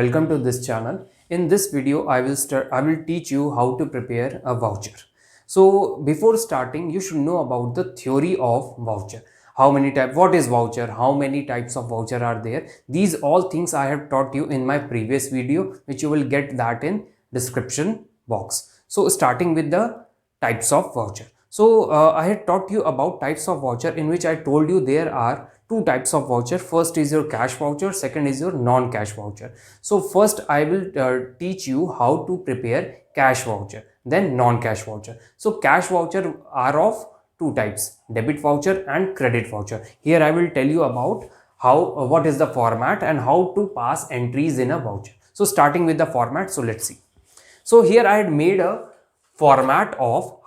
welcome to this channel. In this video I will teach you how to prepare a voucher. So before starting you should know about the theory of voucher. What is voucher, how many types of voucher are there, these all things I have taught you in my previous video, which you will get that in description box. So starting with the types of voucher. So I had taught you about types of voucher, in which I told you there are two types of voucher. First is your cash voucher, second is your non-cash voucher. So first I will teach you how to prepare cash voucher, then non-cash voucher. So cash voucher are of two types, debit voucher and credit voucher. Here I will tell you about how what is the format and how to pass entries in a voucher. So starting with the format, so let's see. So here I had made a format of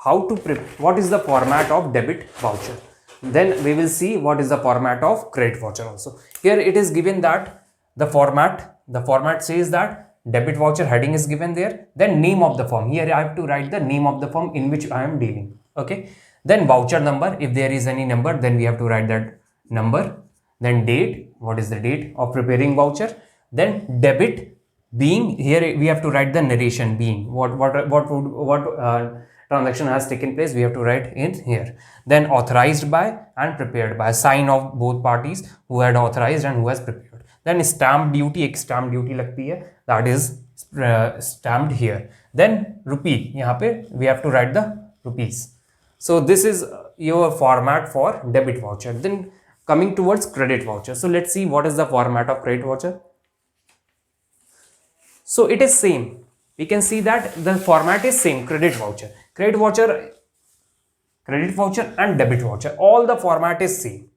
what is the format of debit voucher. Then we will see what is the format of credit voucher also. Here it is given that the format says that debit voucher heading is given there, then name of the firm. Here I have to write the name of the firm in which I am dealing. Okay, then voucher number, if there is any number then we have to write that number. Then date, what is the date of preparing voucher. Then debit, being, here we have to write the narration, being what transaction has taken place, we have to write in here. Then authorized by and prepared by, sign of both parties, who had authorized and who has prepared. Then stamp duty, ek stamp duty lagti hai, that is stamped here. Then rupee, yahan pe we have to write the rupees. So this is your format for debit voucher. Then coming towards credit voucher. So let's see what is the format of credit voucher. So it is same. We can see that the format is same. Credit voucher and debit voucher, all the format is same.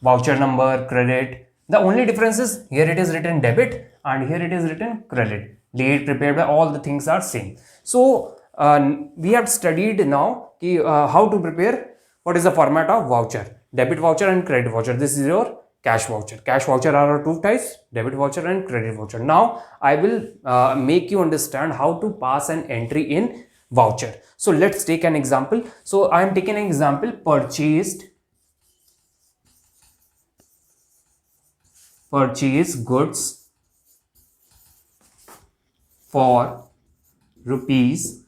Voucher number, credit. The only difference is here it is written debit and here it is written credit. Date, prepared by, all the things are same. So we have studied now how to prepare what is the format of voucher, debit voucher and credit voucher. This is your cash voucher. Cash voucher are two types, debit voucher and credit voucher. Now I will make you understand how to pass an entry in voucher. So let's take an example. So I am taking an example, purchased goods for rupees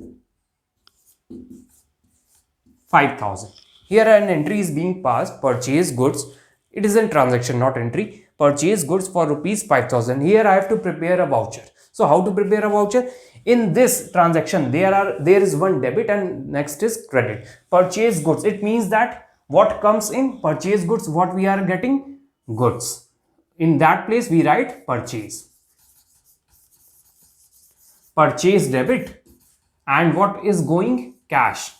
5,000. Here an entry is being passed, purchase goods. It is a transaction, not entry. Purchase goods for rupees 5,000. Here I have to prepare a voucher. So how to prepare a voucher? In this transaction, there is one debit and next is credit. Purchase goods, it means that what comes in purchase goods, what we are getting? Goods. In that place we write purchase. Purchase debit, and what is going? Cash,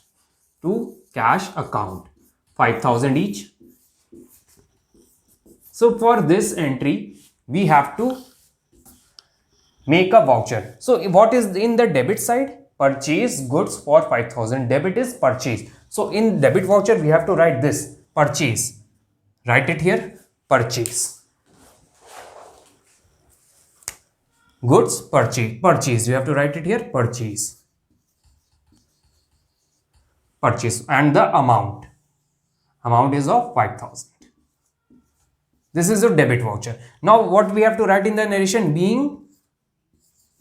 to cash account, 5,000 each. So for this entry, we have to make a voucher. So what is in the debit side? Purchase goods for 5,000. Debit is purchase. So in debit voucher, we have to write this, purchase. Write it here, purchase. Goods, purchase. You have to write it here, purchase. Purchase. And the amount is of 5,000. This is your debit voucher. Now what we have to write in the narration? Being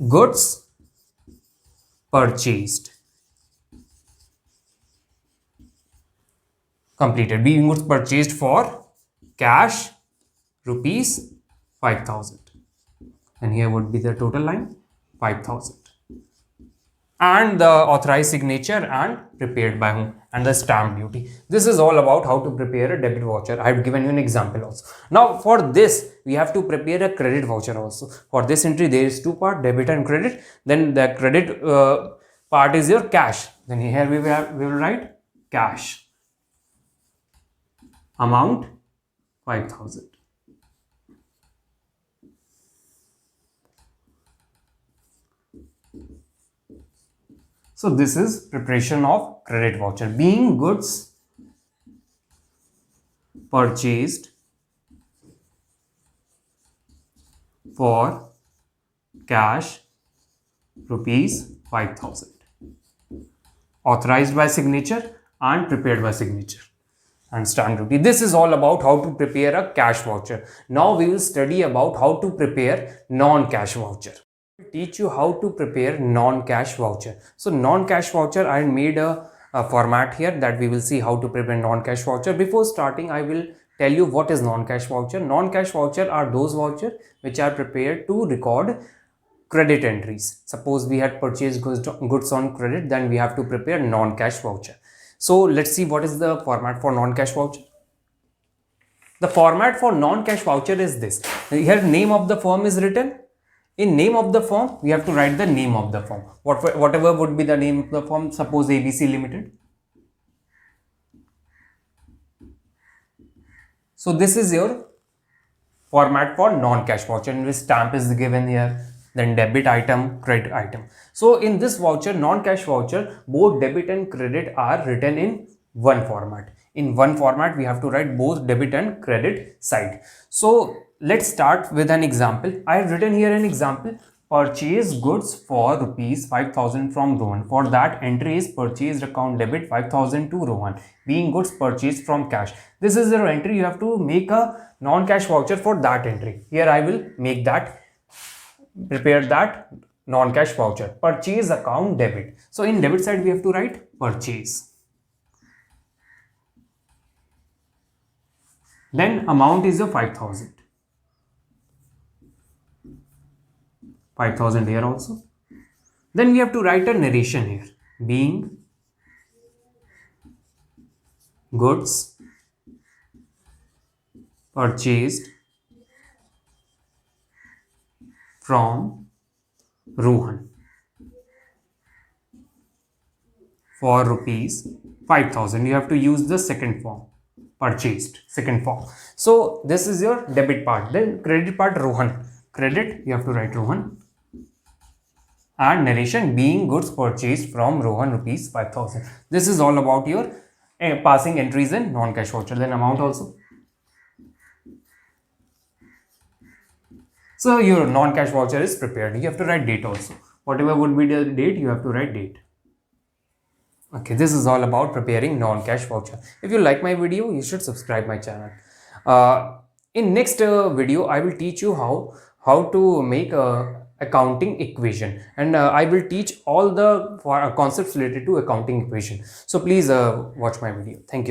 goods purchased. Completed. Being goods purchased for cash rupees 5,000. And here would be the total line, 5,000. And the authorized signature and prepared by whom, and the stamp duty. This is all about how to prepare a debit voucher. I have given you an example also. Now for this we have to prepare a credit voucher also. For this entry there is two parts, debit and credit. Then the credit part is your cash. Then here we will write cash. Amount 5,000. So this is preparation of credit voucher. Being goods purchased for cash rupees 5,000. Authorized by signature and prepared by signature. and stamp duty. This is all about how to prepare a cash voucher. Now we will study about how to prepare non-cash voucher. Teach you how to prepare non-cash voucher. So non-cash voucher, I made a format here that we will see how to prepare non-cash voucher. Before starting, I will tell you what is non-cash voucher. Non-cash voucher are those voucher which are prepared to record credit entries. Suppose we had purchased goods on credit, then we have to prepare non-cash voucher. So let's see what is the format for non-cash voucher. The format for non-cash voucher is this. Here name of the firm is written. In name of the firm, we have to write the name of the firm. Whatever would be the name of the firm, suppose ABC Limited. So this is your format for non-cash voucher, in which stamp is given here, then debit item, credit item. So in this voucher, non-cash voucher, both debit and credit are written in one format. In one format, we have to write both debit and credit side. So let's start with an example. I have written here an example. Purchase goods for rupees 5,000 from Rohan. For that, entry is purchased account debit 5,000 to Rohan, being goods purchased from cash. This is your entry. You have to make a non-cash voucher for that entry. Here I will make that, prepare that non-cash voucher. Purchase account debit. So in debit side, we have to write purchase. Then amount is your 5,000. 5,000 here also. Then we have to write a narration here, being goods purchased from Rohan for rupees 5,000. You have to use the second form, purchased, second form. So this is your debit part. Then credit part, Rohan. Credit, you have to write Rohan. And narration, being goods purchased from Rohan rupees 5,000. This is all about your passing entries in non-cash voucher. Then amount also. So your non-cash voucher is prepared. You have to write date also. Whatever would be the date, you have to write date. Okay, this is all about preparing non-cash voucher. If you like my video, you should subscribe my channel. In next video, I will teach you how to make a accounting equation, and I will teach all the concepts related to accounting equation. So please watch my video. Thank you.